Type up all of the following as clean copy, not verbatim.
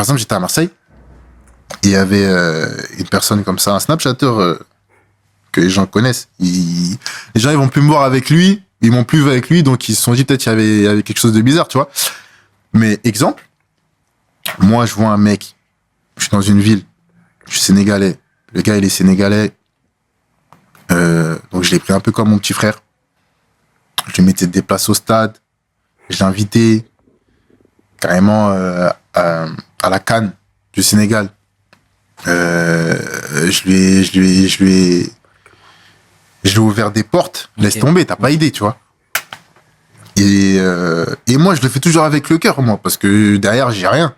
par exemple, j'étais à Marseille, et il y avait une personne comme ça, un Snapchatter que les gens connaissent. Les gens, ils vont plus me voir avec lui, ils m'ont plus vu avec lui, donc ils se sont dit peut-être il y avait quelque chose de bizarre, tu vois. Mais exemple, moi, je vois un mec, je suis dans une ville, je suis sénégalais, le gars, il est sénégalais, donc je l'ai pris un peu comme mon petit frère. Je lui mettais des places au stade, je l'ai invité carrément à la CAN du Sénégal. Je lui ai ouvert des portes. Laisse tomber, t'as pas idée, tu vois. Et moi, je le fais toujours avec le cœur, moi, parce que derrière, j'ai rien.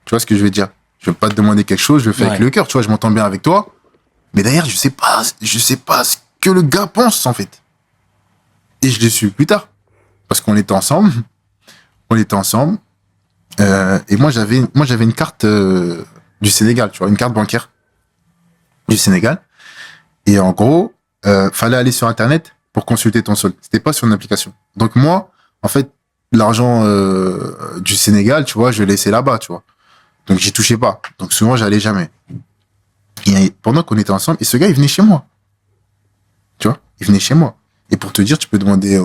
Tu vois ce que je veux dire? Je veux pas te demander quelque chose, je le fais avec le cœur, tu vois, je m'entends bien avec toi. Mais derrière, je sais pas ce que le gars pense, en fait. Et je l'ai su plus tard. Parce qu'on était ensemble. On était ensemble. Et moi, j'avais une carte du Sénégal, tu vois, une carte bancaire du Sénégal. Et en gros, fallait aller sur Internet pour consulter ton solde. C'était pas sur une application. Donc moi, en fait, l'argent du Sénégal, tu vois, je le laissais là-bas, tu vois. Donc j'y touchais pas. Donc souvent, j'allais jamais. Et pendant qu'on était ensemble, et ce gars, il venait chez moi. Tu vois, il venait chez moi. Et pour te dire, tu peux demander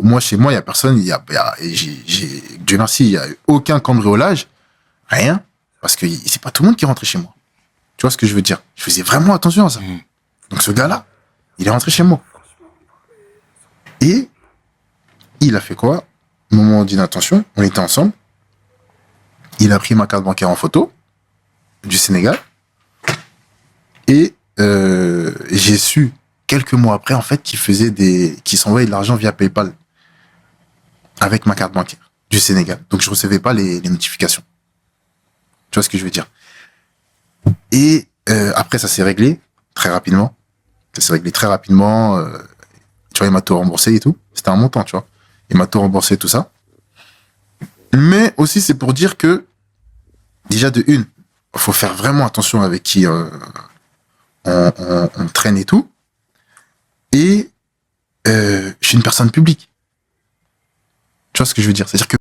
moi, chez moi, il y a personne, Dieu merci, il y a eu aucun cambriolage, rien, parce que c'est pas tout le monde qui est rentré chez moi. Tu vois ce que je veux dire? Je faisais vraiment attention à ça. Donc ce gars-là, il est rentré chez moi. Et il a fait quoi? Moment d'inattention, on était ensemble. Il a pris ma carte bancaire en photo du Sénégal. Et j'ai su quelques mois après, en fait, qu'il s'envoyait de l'argent via PayPal avec ma carte bancaire du Sénégal. Donc je recevais pas les notifications. Tu vois ce que je veux dire? Et après, ça s'est réglé très rapidement. Ça s'est réglé très rapidement. Tu vois, il m'a tout remboursé et tout. C'était un montant, tu vois. Il m'a tout remboursé, tout ça. Mais aussi, c'est pour dire que, déjà, de une, faut faire vraiment attention avec qui on traîne et tout. Et je suis une personne publique. Tu vois ce que je veux dire? C'est-à-dire que